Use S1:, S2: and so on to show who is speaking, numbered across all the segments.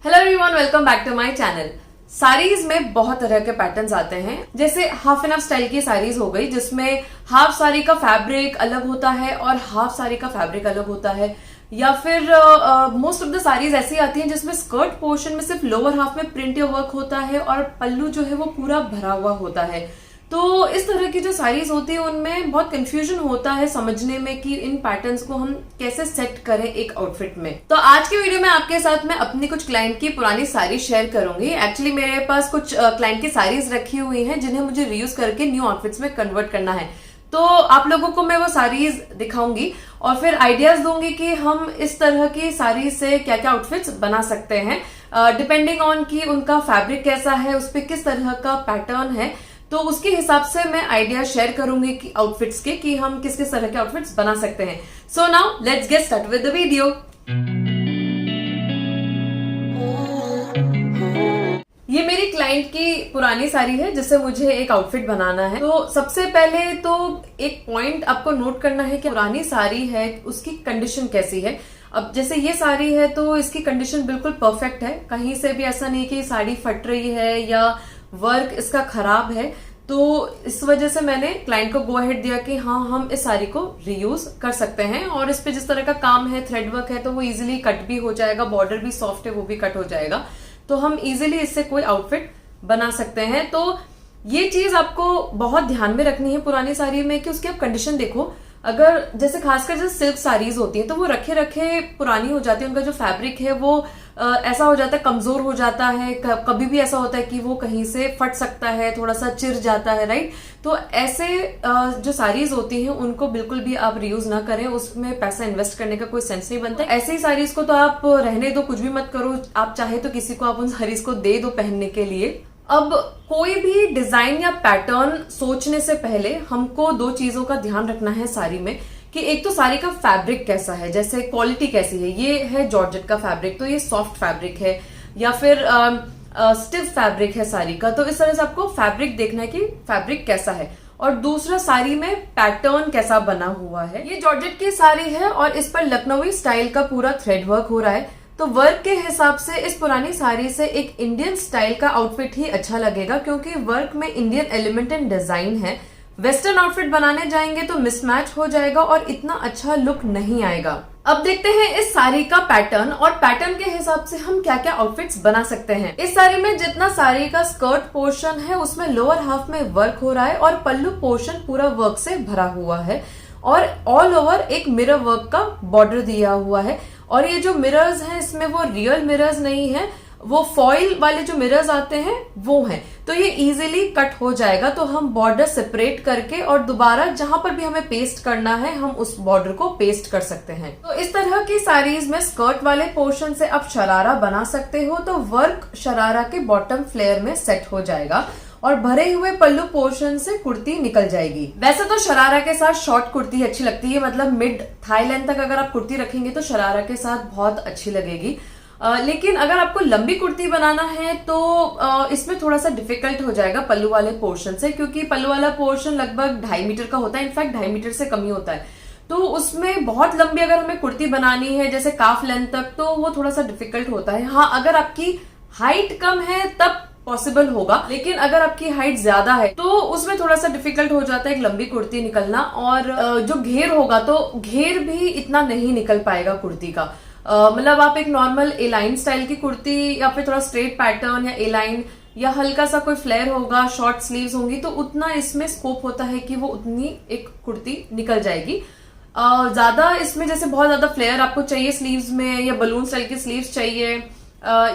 S1: Hello everyone, welcome back to my channel. Saris में बहुत तरह के पैटर्न्स आते हैं। जैसे हाफ एंड हाफ स्टाइल की साड़ीज हो गई, जिसमें हाफ साड़ी का फैब्रिक अलग होता है और हाफ साड़ी का फैब्रिक अलग होता है। या फिर मोस्ट ऑफ द साड़ीज ऐसी आती हैं जिसमें स्कर्ट पोर्शन में सिर्फ लोअर हाफ में प्रिंट या वर्क होता है और पल्लू जो है वो पूरा भरा हुआ होता है। तो इस तरह की जो साड़ीज होती है उनमें बहुत कंफ्यूजन होता है समझने में कि इन पैटर्न्स को हम कैसे सेट करें एक आउटफिट में। तो आज के वीडियो में आपके साथ मैं अपनी कुछ क्लाइंट की पुरानी साड़ी शेयर करूंगी। एक्चुअली मेरे पास कुछ क्लाइंट की साड़ीज रखी हुई हैं जिन्हें मुझे रीयूज करके न्यू आउटफिट्स में कन्वर्ट करना है। तो आप लोगों को मैं वो साड़ीज दिखाऊंगी और फिर आइडियाज दूंगी कि हम इस तरह की साड़ी से क्या क्या आउटफिट्स बना सकते हैं, डिपेंडिंग ऑन कि उनका फैब्रिक कैसा है, उस पर किस तरह का पैटर्न है। तो उसके हिसाब से मैं आइडिया शेयर करूंगी कि आउटफिट्स के कि हम किस किस तरह के आउटफिट्स बना सकते हैं। So now let's get start with the video. ये मेरी क्लाइंट की पुरानी साड़ी है जिससे मुझे एक आउटफिट बनाना है। तो सबसे पहले तो एक पॉइंट आपको नोट करना है कि पुरानी साड़ी है उसकी कंडीशन कैसी है। अब जैसे ये साड़ी है तो इसकी कंडीशन बिल्कुल परफेक्ट है, कहीं से भी ऐसा नहीं कि साड़ी फट रही है या वर्क इसका खराब है। तो इस वजह से मैंने क्लाइंट को गो अहेड दिया कि हाँ, हम इस साड़ी को रीयूज कर सकते हैं और इस पे जिस तरह का काम है, थ्रेड वर्क है, तो वो इजीली कट भी हो जाएगा, बॉर्डर भी सॉफ्ट है वो भी कट हो जाएगा। तो हम इजीली इससे कोई आउटफिट बना सकते हैं। तो ये चीज आपको बहुत ध्यान में रखनी है पुरानी साड़ी में कि उसकी आप कंडीशन देखो। अगर जैसे खासकर जो सिल्क साड़ीज होती है तो वो रखे रखे पुरानी हो जाती है, उनका जो फैब्रिक है वो ऐसा हो जाता है, कमजोर हो जाता है। कभी भी ऐसा होता है कि वो कहीं से फट सकता है, थोड़ा सा चिर जाता है, राइट। तो ऐसे जो साड़ीज होती हैं उनको बिल्कुल भी आप रीयूज ना करें, उसमें पैसा इन्वेस्ट करने का कोई सेंस नहीं बनता। ऐसी साड़ीज को तो आप रहने दो, कुछ भी मत करो। आप चाहे तो किसी को आप उन साड़ीज को दे दो पहनने के लिए। अब कोई भी डिजाइन या पैटर्न सोचने से पहले हमको दो चीजों का ध्यान रखना है साड़ी में कि एक तो साड़ी का फैब्रिक कैसा है, जैसे क्वालिटी कैसी है। ये है जॉर्जेट का फैब्रिक, तो ये सॉफ्ट फैब्रिक है या फिर स्टिफ फैब्रिक है साड़ी का। तो इस तरह से आपको फैब्रिक देखना है कि फैब्रिक कैसा है। और दूसरा, साड़ी में पैटर्न कैसा बना हुआ है। ये जॉर्जेट की साड़ी है और इस पर लखनवी स्टाइल का पूरा थ्रेड वर्क हो रहा है। तो वर्क के हिसाब से इस पुरानी साड़ी से एक इंडियन स्टाइल का आउटफिट ही अच्छा लगेगा, क्योंकि वर्क में इंडियन एलिमेंट एंड डिजाइन है। वेस्टर्न आउटफिट बनाने जाएंगे तो मिसमैच हो जाएगा और इतना अच्छा लुक नहीं आएगा। अब देखते हैं इस साड़ी का पैटर्न और पैटर्न के हिसाब से हम क्या क्या आउटफिट्स बना सकते हैं। इस साड़ी में जितना साड़ी का स्कर्ट पोर्शन है उसमें लोअर हाफ में वर्क हो रहा है और पल्लू पोर्शन पूरा वर्क से भरा हुआ है और ऑल ओवर एक मिरर वर्क का बॉर्डर दिया हुआ है। और ये जो मिरर्स हैं इसमें वो रियल मिरर्स नहीं है, वो फॉइल वाले जो मिरर्स आते हैं वो हैं। तो ये इजीली कट हो जाएगा। तो हम बॉर्डर सेपरेट करके और दोबारा जहां पर भी हमें पेस्ट करना है हम उस बॉर्डर को पेस्ट कर सकते हैं। तो इस तरह की साड़ीज में स्कर्ट वाले पोर्शन से आप शरारा बना सकते हो, तो वर्क शरारा के बॉटम फ्लेयर में सेट हो जाएगा और भरे हुए पल्लू पोर्शन से कुर्ती निकल जाएगी। वैसे तो शरारा के साथ शॉर्ट कुर्ती अच्छी लगती है, मतलब मिड थाई लेंथ तक अगर आप कुर्ती रखेंगे तो शरारा के साथ बहुत अच्छी लगेगी। लेकिन अगर आपको लंबी कुर्ती बनाना है तो इसमें थोड़ा सा डिफिकल्ट हो जाएगा पल्लू वाले पोर्शन से, क्योंकि पल्लू वाला पोर्शन लगभग 2.5 मीटर का होता है, इनफैक्ट 2.5 मीटर से कम ही होता है। तो उसमें बहुत लंबी अगर हमें कुर्ती बनानी है जैसे काफ लेंथ तक, तो वो थोड़ा सा डिफिकल्ट होता है। हाँ, अगर आपकी हाइट कम है तब पॉसिबल होगा, लेकिन अगर आपकी हाइट ज्यादा है तो उसमें थोड़ा सा डिफिकल्ट हो जाता है एक लंबी कुर्ती निकलना। और जो घेर होगा तो घेर भी इतना नहीं निकल पाएगा कुर्ती का। मतलब आप एक नॉर्मल ए लाइन स्टाइल की कुर्ती या फिर थोड़ा स्ट्रेट पैटर्न या ए लाइन या हल्का सा कोई फ्लेयर होगा, शॉर्ट स्लीव्स होंगी, तो उतना इसमें स्कोप होता है कि वो उतनी एक कुर्ती निकल जाएगी। ज्यादा इसमें जैसे बहुत ज्यादा फ्लेयर आपको चाहिए स्लीव्स में, या बलून स्टाइल की स्लीव्स चाहिए,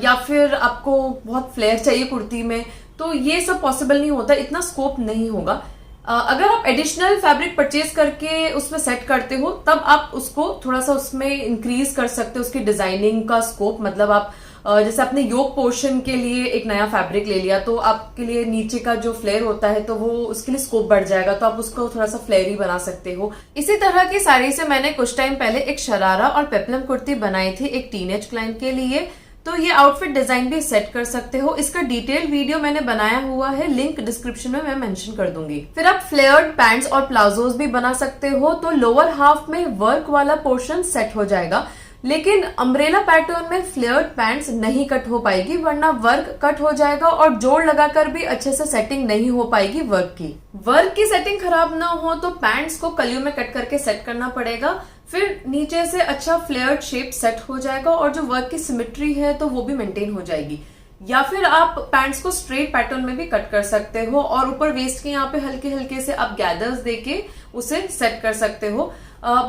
S1: या फिर आपको बहुत फ्लेयर चाहिए कुर्ती में, तो ये सब पॉसिबल नहीं होता, इतना स्कोप नहीं होगा। अगर आप एडिशनल फैब्रिक परचेज करके उसमें सेट करते हो तब आप उसको थोड़ा सा उसमें इंक्रीज कर सकते हो, उसकी डिजाइनिंग का स्कोप। मतलब आप जैसे अपने योक पोर्शन के लिए एक नया फैब्रिक ले लिया तो आपके लिए नीचे का जो फ्लेयर होता है तो वो उसके लिए स्कोप बढ़ जाएगा, तो आप उसको थोड़ा सा फ्लेयरी बना सकते हो। इसी तरह की साड़ी से मैंने कुछ टाइम पहले एक शरारा और पेप्लम कुर्ती बनाई थी एक टीनेज क्लाइंट के लिए। तो ये आउटफिट डिजाइन भी सेट कर सकते हो। इसका डिटेल वीडियो मैंने बनाया हुआ है, लिंक डिस्क्रिप्शन में मैं मेंशन कर दूंगी। फिर आप फ्लेयर्ड पैंट्स और प्लाजोज भी बना सकते हो। तो लोअर हाफ में वर्क वाला पोर्शन सेट हो जाएगा, लेकिन अम्ब्रेला पैटर्न में फ्लेयर्ड पैंट्स नहीं कट हो पाएगी, वरना वर्क कट हो जाएगा और जोड़ लगाकर भी अच्छे से सेटिंग नहीं हो पाएगी वर्क की सेटिंग खराब ना हो तो पैंट्स को कलियों में कट करके सेट करना पड़ेगा, फिर नीचे से अच्छा फ्लेयर्ड शेप सेट हो जाएगा और जो वर्क की सिमेट्री है तो वो भी मेंटेन हो जाएगी। या फिर आप पैंट्स को स्ट्रेट पैटर्न में भी कट कर सकते हो और ऊपर वेस्ट के यहाँ पे हल्के हल्के से आप गैदर्स देके उसे सेट कर सकते हो।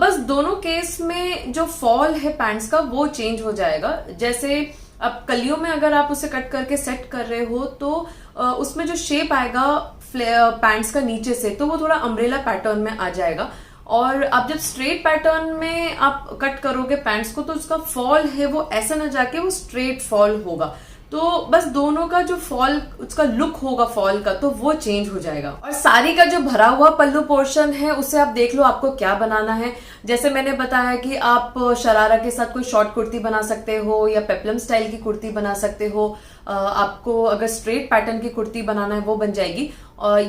S1: बस दोनों केस में जो फॉल है पैंट्स का वो चेंज हो जाएगा। जैसे अब कलियों में अगर आप उसे कट करके सेट कर रहे हो तो उसमें जो शेप आएगा पैंट्स का नीचे से तो वो थोड़ा अम्ब्रेला पैटर्न में आ जाएगा, और आप जब स्ट्रेट पैटर्न में आप कट करोगे पैंट्स को तो उसका फॉल है वो ऐसा ना जाके वो स्ट्रेट फॉल होगा। तो बस दोनों का जो फॉल उसका लुक होगा फॉल का तो वो चेंज हो जाएगा। और साड़ी का जो भरा हुआ पल्लू पोर्शन है उसे आप देख लो आपको क्या बनाना है। जैसे मैंने बताया कि आप शरारा के साथ कोई शॉर्ट कुर्ती बना सकते हो या पेप्लम स्टाइल की कुर्ती बना सकते हो। आपको अगर स्ट्रेट पैटर्न की कुर्ती बनाना है वो बन जाएगी,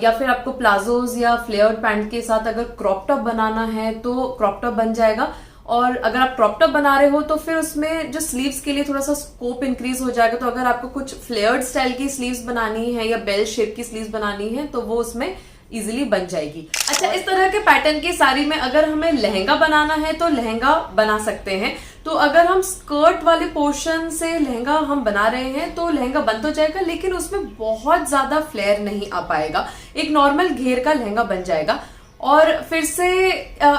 S1: या फिर आपको प्लाजोज या फ्लेयर्ड पैंट के साथ अगर क्रॉप टॉप बनाना है तो क्रॉप टॉप बन जाएगा। और अगर आप क्रॉप टॉप बना रहे हो तो फिर उसमें जो स्लीव्स के लिए थोड़ा सा स्कोप इंक्रीज हो जाएगा। तो अगर आपको कुछ फ्लेयर्ड स्टाइल की स्लीव्स बनानी है या बेल शेप की स्लीव्स बनानी है तो वो उसमें इजीली बन जाएगी। अच्छा, इस तरह के पैटर्न की साड़ी में अगर हमें लहंगा बनाना है तो लहंगा बना सकते हैं। तो अगर हम स्कर्ट वाले पोर्शन से लहंगा हम बना रहे हैं तो लहंगा बन तो जाएगा, लेकिन उसमें बहुत ज्यादा फ्लेयर नहीं आ पाएगा, एक नॉर्मल घेर का लहंगा बन जाएगा। और फिर से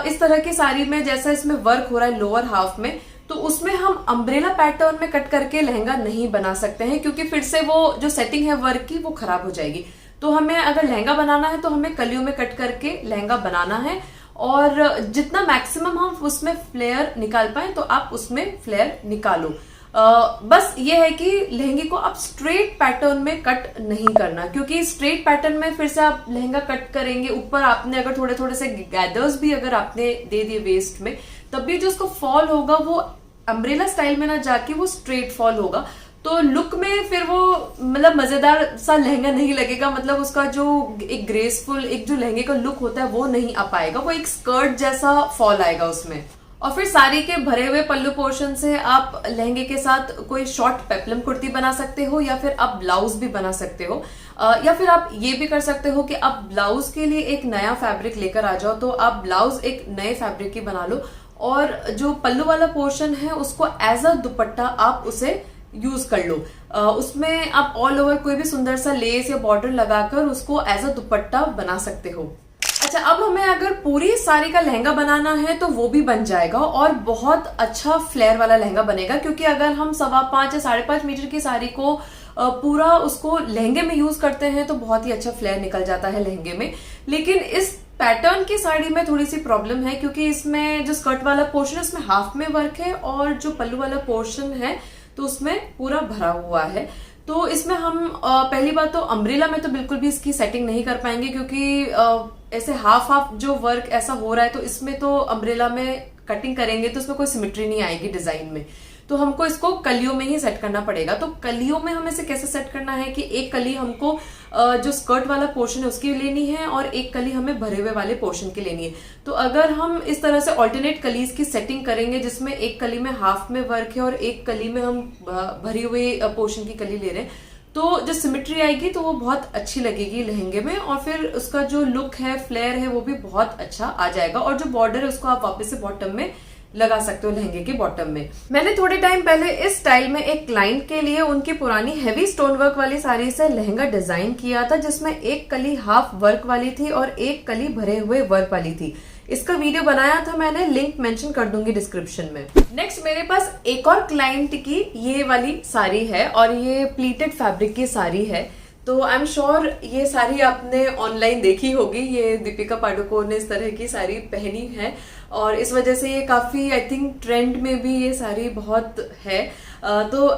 S1: इस तरह की साड़ी में जैसा इसमें वर्क हो रहा है लोअर हाफ में, तो उसमें हम अम्ब्रेला पैटर्न में कट करके लहंगा नहीं बना सकते हैं, क्योंकि फिर से वो जो सेटिंग है वर्क की वो खराब हो जाएगी। तो हमें अगर लहंगा बनाना है तो हमें कलियों में कट करके लहंगा बनाना है, और जितना मैक्सिमम हम उसमें फ्लेयर निकाल पाए तो आप उसमें फ्लेयर निकालो। बस ये है कि लहंगे को आप स्ट्रेट पैटर्न में कट नहीं करना, क्योंकि स्ट्रेट पैटर्न में फिर से आप लहंगा कट करेंगे, ऊपर आपने अगर थोड़े थोड़े से गैदर्स भी अगर आपने दे दिए वेस्ट में, तब भी जो उसका फॉल होगा वो अम्ब्रेला स्टाइल में ना जाके वो स्ट्रेट फॉल होगा। तो लुक में फिर वो मतलब मजेदार सा लहंगा नहीं लगेगा, मतलब उसका जो एक ग्रेसफुल एक जो लहंगे का लुक होता है वो नहीं आ पाएगा, वो एक स्कर्ट जैसा फॉल आएगा उसमें। और फिर साड़ी के भरे हुए पल्लू पोर्शन से आप लहंगे के साथ कोई शॉर्ट पेप्लम कुर्ती बना सकते हो, या फिर आप ब्लाउज भी बना सकते हो, या फिर आप ये भी कर सकते हो कि आप ब्लाउज के लिए एक नया फैब्रिक लेकर आ जाओ, तो आप ब्लाउज एक नए फैब्रिक की बना लो और जो पल्लू वाला पोर्शन है उसको एज अ दुपट्टा आप उसे यूज कर लो। उसमें आप ऑल ओवर कोई भी सुंदर सा लेस या बॉर्डर लगाकर उसको एज अ दुपट्टा बना सकते हो। अच्छा, अब हमें अगर पूरी साड़ी का लहंगा बनाना है तो वो भी बन जाएगा और बहुत अच्छा फ्लेयर वाला लहंगा बनेगा, क्योंकि अगर हम 5.25 या 5.5 मीटर की साड़ी को पूरा उसको लहंगे में यूज करते हैं तो बहुत ही अच्छा फ्लेयर निकल जाता है लहंगे में। लेकिन इस पैटर्न की साड़ी में थोड़ी सी प्रॉब्लम है, क्योंकि इसमें जो स्कर्ट वाला पोर्शन है उसमें हाफ में वर्क है और जो पल्लू वाला पोर्शन है तो उसमें पूरा भरा हुआ है। तो इसमें हम पहली बात तो अम्ब्रेला में तो बिल्कुल भी इसकी सेटिंग नहीं कर पाएंगे, क्योंकि ऐसे हाफ हाफ जो वर्क ऐसा हो रहा है तो इसमें तो अम्ब्रेला में कटिंग करेंगे तो उसमें कोई सिमेट्री नहीं आएगी डिजाइन में। तो हमको इसको कलियों में ही सेट करना पड़ेगा। तो कलियों में हमें इसे कैसे सेट करना है कि एक कली हमको जो स्कर्ट वाला पोर्शन है उसकी लेनी है और एक कली हमें भरे हुए वाले पोर्शन की लेनी है। तो अगर हम इस तरह से ऑल्टरनेट कलीज की सेटिंग करेंगे, जिसमें एक कली में हाफ में वर्क है और एक कली में हम भरी हुई पोर्शन की कली ले रहे हैं, तो जो सिमेट्री आएगी तो वो बहुत अच्छी लगेगी लहंगे में, और फिर उसका जो लुक है फ्लेयर है वो भी बहुत अच्छा आ जाएगा। और जो बॉर्डर है उसको आप वापस से बॉटम में लगा सकते हो लहंगे के बॉटम में। मैंने थोड़े टाइम पहले इस स्टाइल में एक क्लाइंट के लिए उनकी पुरानी हेवी स्टोन वर्क वाली साड़ी से लहंगा डिजाइन किया था, जिसमें एक कली हाफ वर्क वाली थी और एक कली भरे हुए वर्क वाली थी। इसका वीडियो बनाया था मैंने, लिंक मेंशन कर दूंगी डिस्क्रिप्शन में। नेक्स्ट मेरे पास एक और क्लाइंट की ये वाली साड़ी है और ये प्लीटेड फैब्रिक की साड़ी है। तो आई एम श्योर ये साड़ी आपने ऑनलाइन देखी होगी, ये दीपिका पादुकोण ने इस तरह की साड़ी पहनी है और इस वजह से ये काफी आई थिंक ट्रेंड में भी ये साड़ी बहुत है। तो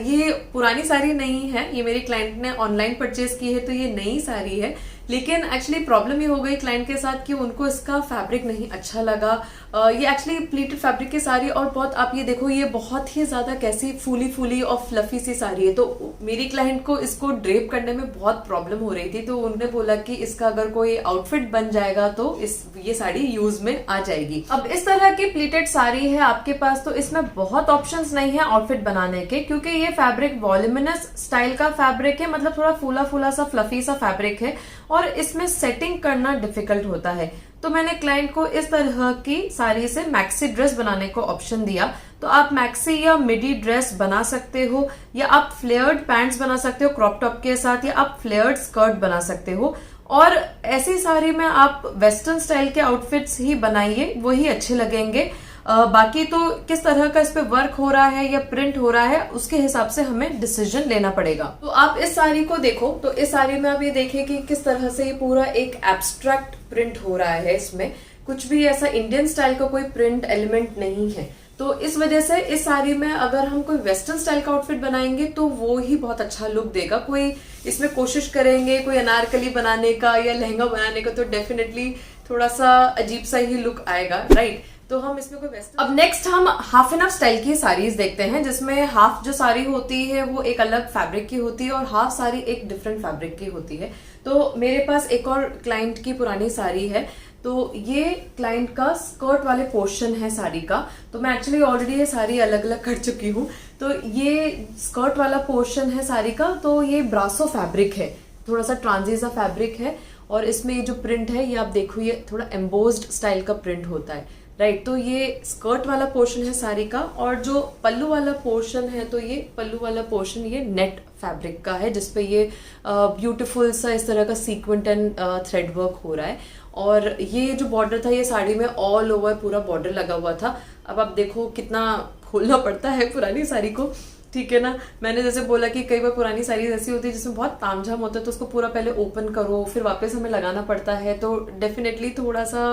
S1: ये पुरानी साड़ी नहीं है, ये मेरी क्लाइंट ने ऑनलाइन परचेज की है, तो ये नई साड़ी है। लेकिन एक्चुअली प्रॉब्लम ये हो गई क्लाइंट के साथ कि उनको इसका फैब्रिक नहीं अच्छा लगा। ये एक्चुअली प्लीटेड फैब्रिक की साड़ी और बहुत, आप ये देखो ये बहुत ही ज्यादा कैसी फूली और फ्लफी सी साड़ी है, तो मेरी क्लाइंट को इसको ड्रेप करने में बहुत प्रॉब्लम हो रही थी। तो उन्होंने बोला कि इसका अगर कोई आउटफिट बन जाएगा तो ये साड़ी यूज में आ जाएगी। अब इस तरह की प्लीटेड साड़ी है आपके पास, तो इसमें बहुत ऑप्शंस नहीं है आउटफिट बनाने के, क्योंकि ये फैब्रिक वॉल्यूमिनस स्टाइल का फैब्रिक है, मतलब थोड़ा फूला सा फ्लफी सा फैब्रिक है और इसमें सेटिंग करना डिफिकल्ट होता है। तो मैंने क्लाइंट को इस तरह की साड़ी से मैक्सी ड्रेस बनाने को ऑप्शन दिया। तो आप मैक्सी या मिडी ड्रेस बना सकते हो, या आप फ्लेयर्ड पैंट्स बना सकते हो क्रॉप टॉप के साथ, या आप फ्लेयर्ड स्कर्ट बना सकते हो। और ऐसी साड़ी में आप वेस्टर्न स्टाइल के आउटफिट्स ही बनाइए, वही अच्छे लगेंगे। बाकी तो किस तरह का इस पे वर्क हो रहा है या प्रिंट हो रहा है उसके हिसाब से हमें डिसीजन लेना पड़ेगा। तो आप इस साड़ी को देखो, तो इस साड़ी में आप ये देखिए कि किस तरह से ये पूरा एक एब्स्ट्रैक्ट प्रिंट हो रहा है। इसमें कुछ भी ऐसा इंडियन स्टाइल का कोई प्रिंट एलिमेंट नहीं है। तो इस वजह से इस साड़ी में अगर हम कोई वेस्टर्न स्टाइल का आउटफिट बनाएंगे तो वो ही बहुत अच्छा लुक देगा। कोई इसमें कोशिश करेंगे कोई अनारकली बनाने का या लहंगा बनाने का तो डेफिनेटली थोड़ा सा अजीब सा ही लुक आएगा, राइट। तो हम इसमें कोई वेस्टर्न। अब नेक्स्ट हम हाफ एंड हाफ स्टाइल की साड़ीज देखते हैं, जिसमें हाफ जो साड़ी होती है वो एक अलग फैब्रिक की होती है और हाफ साड़ी एक डिफरेंट फैब्रिक की होती है। तो मेरे पास एक और क्लाइंट की पुरानी साड़ी है, तो ये क्लाइंट का स्कर्ट वाले पोर्शन है साड़ी का। तो मैं एक्चुअली ऑलरेडी ये साड़ी अलग अलग कर चुकी हूँ। तो ये स्कर्ट वाला पोर्शन है साड़ी का, तो ये ब्रासो फैब्रिक है, थोड़ा सा ट्रांजी सा फैब्रिक है और इसमें ये जो प्रिंट है ये आप देखो ये थोड़ा एम्बोज्ड स्टाइल का प्रिंट होता है, राइट। तो ये स्कर्ट वाला पोर्शन है साड़ी का और जो पल्लू वाला पोर्शन है तो ये पल्लू वाला पोर्शन ये नेट फैब्रिक का है, जिसपे ये ब्यूटीफुल सा इस तरह का सीक्वेंट एंड थ्रेड वर्क हो रहा है। और ये जो बॉर्डर था ये साड़ी में ऑल ओवर पूरा बॉर्डर लगा हुआ था। अब आप देखो कितना खोलना पड़ता है पुरानी साड़ी को, ठीक है ना। मैंने जैसे बोला कि कई बार पुरानी साड़ी ऐसी होती है जिसमें बहुत तामझाम होता है, तो उसको पूरा पहले ओपन करो फिर वापस हमें लगाना पड़ता है, तो डेफिनेटली थोड़ा सा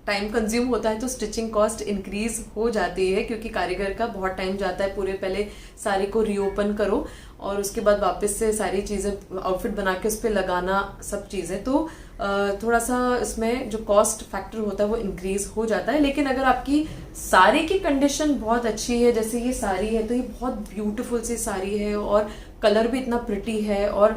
S1: टाइम कंज्यूम होता है। तो स्टिचिंग कॉस्ट इंक्रीज हो जाती है क्योंकि कारीगर का बहुत टाइम जाता है, पूरे पहले साड़ी को रीओपन करो और उसके बाद वापस से सारी चीजें आउटफिट बना के उस पर लगाना, सब चीजें। तो थोड़ा सा इसमें जो कॉस्ट फैक्टर होता है वो इंक्रीज हो जाता है। लेकिन अगर आपकी साड़ी की कंडीशन बहुत अच्छी है, जैसे ये साड़ी है तो ये बहुत ब्यूटीफुल सी साड़ी है और कलर भी इतना प्रिटी है और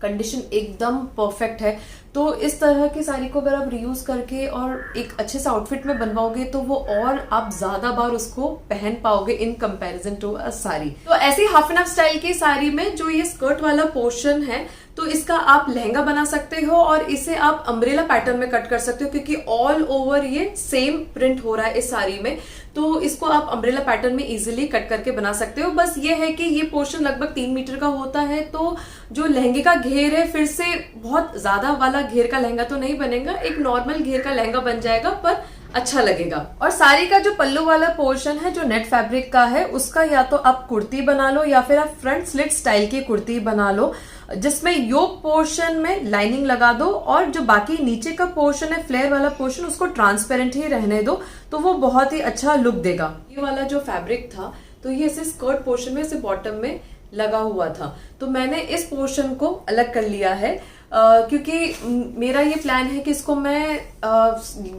S1: कंडीशन एकदम परफेक्ट है, तो इस तरह की साड़ी को अगर आप रीयूज करके और एक अच्छे से आउटफिट में बनवाओगे तो वो और आप ज्यादा बार उसको पहन पाओगे in comparison to a sari. तो ऐसी हाफ एंड हाफ स्टाइल की साड़ी में जो ये स्कर्ट वाला पोर्शन है तो इसका आप लहंगा बना सकते हो और इसे आप अम्ब्रेला पैटर्न में कट कर सकते हो क्योंकि ऑल ओवर ये सेम प्रिंट हो रहा है इस साड़ी में। तो इसको आप अम्ब्रेला पैटर्न में इजीली कट करके बना सकते हो। बस ये है कि ये पोर्शन लगभग 3 मीटर का होता है, तो जो लहंगे का घेर है फिर से बहुत ज्यादा वाला घेर का लहंगा तो नहीं बनेगा, एक नॉर्मल घेर का लहंगा बन जाएगा पर अच्छा लगेगा। और साड़ी का जो पल्लू वाला पोर्शन है जो नेट फैब्रिक का है उसका या तो आप कुर्ती बना लो या फिर आप फ्रंट स्लिट स्टाइल की कुर्ती बना लो, जिसमें योक पोर्शन में लाइनिंग लगा दो और जो बाकी नीचे का पोर्शन है फ्लेयर वाला पोर्शन उसको ट्रांसपेरेंट ही रहने दो, तो वो बहुत ही अच्छा लुक देगा। ये वाला जो फैब्रिक था तो ये ऐसे स्कर्ट पोर्शन में ऐसे बॉटम में लगा हुआ था, तो मैंने इस पोर्शन को अलग कर लिया है क्योंकि मेरा ये प्लान है कि इसको मैं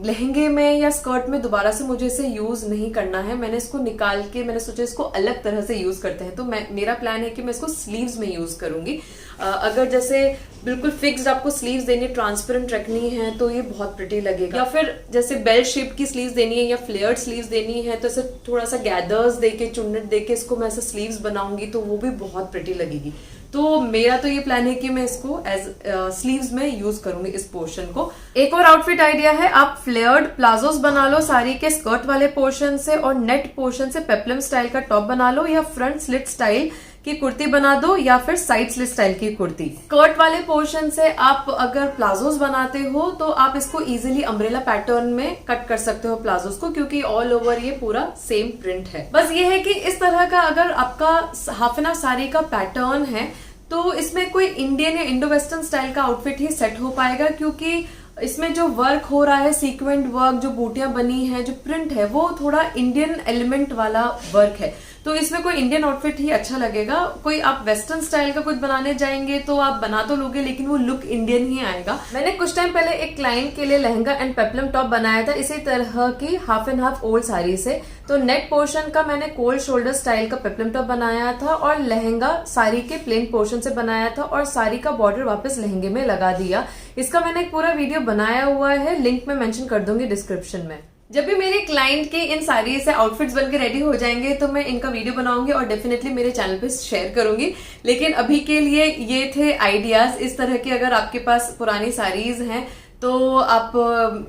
S1: लहंगे में या स्कर्ट में दोबारा से मुझे इसे यूज नहीं करना है। मैंने इसको निकाल के मैंने सोचा इसको अलग तरह से यूज करते हैं, तो मेरा प्लान है कि मैं इसको स्लीव्स में यूज करूंगी। अगर जैसे बिल्कुल फिक्स्ड आपको स्लीव्स देनी ट्रांसपेरेंट रखनी है तो ये बहुत प्रिटी लगेगा, या फिर जैसे बेल शेप की स्लीव्स देनी है या फ्लेयर्ड स्लीव्स देनी है तो इसे थोड़ा सा गैदर्स देके चुन्नट देके इसको मैं ऐसे स्लीव्स बनाऊंगी तो वो भी बहुत प्रिटी लगेगी। तो मेरा तो ये प्लान है कि मैं इसको एज स्लीव्स में यूज करूंगी इस पोर्शन को। एक और आउटफिट आइडिया है, आप फ्लेयर्ड प्लाजोस बना लो साड़ी के स्कर्ट वाले पोर्शन से और नेट पोर्शन से पेप्लम स्टाइल का टॉप बना लो, या फ्रंट स्लिट स्टाइल की कुर्ती बना दो या फिर साइड स्लिट स्टाइल की कुर्ती। स्कर्ट वाले पोर्शन से आप अगर प्लाजोस बनाते हो तो आप इसको इजीली अम्ब्रेला पैटर्न में कट कर सकते हो प्लाजोस को, क्योंकि ऑल ओवर ये पूरा सेम प्रिंट है। बस ये है कि इस तरह का अगर आपका हाफ एंड हाफ साड़ी का पैटर्न है तो इसमें कोई इंडियन या इंडो वेस्टर्न स्टाइल का आउटफिट ही सेट हो पाएगा, क्योंकि इसमें जो वर्क हो रहा है सीक्वेंट वर्क, जो बूटियां बनी है, जो प्रिंट है वो थोड़ा इंडियन एलिमेंट वाला वर्क है। तो इसमें कोई इंडियन आउटफिट ही अच्छा लगेगा। कोई आप वेस्टर्न स्टाइल का कुछ बनाने जाएंगे तो आप बना तो लोगे लेकिन वो लुक इंडियन ही आएगा। मैंने कुछ टाइम पहले एक क्लाइंट के लिए लहंगा एंड पेप्लम टॉप बनाया था इसी तरह की half and half old sari से। तो नेक पोर्शन का मैंने कोल्ड शोल्डर स्टाइल का पेप्लम टॉप बनाया था और लहंगा साड़ी के प्लेन पोर्शन से बनाया था और साड़ी का बॉर्डर वापस लहंगे में लगा दिया। इसका मैंने एक पूरा वीडियो बनाया हुआ है, लिंक मैं मेंशन कर दूंगी डिस्क्रिप्शन में। जब भी मेरे क्लाइंट के इन साड़ी से आउटफिट्स बनके रेडी हो जाएंगे तो मैं इनका वीडियो बनाऊंगी और डेफिनेटली मेरे चैनल पे शेयर करूंगी। लेकिन अभी के लिए ये थे आइडियाज। इस तरह की अगर आपके पास पुरानी साड़ीज हैं तो आप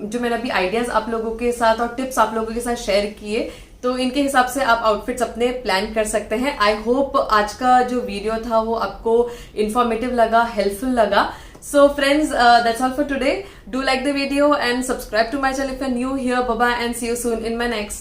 S1: जो मैंने अभी आइडियाज आप लोगों के साथ और टिप्स आप लोगों के साथ शेयर किए तो इनके हिसाब से आप आउटफिट्स अपने प्लान कर सकते हैं। आई होप आज का जो वीडियो था वो आपको इन्फॉर्मेटिव लगा, हेल्पफुल लगा। So friends, that's all for today. Do like the video and subscribe to my channel if you're new here. Bye bye and see you soon in my next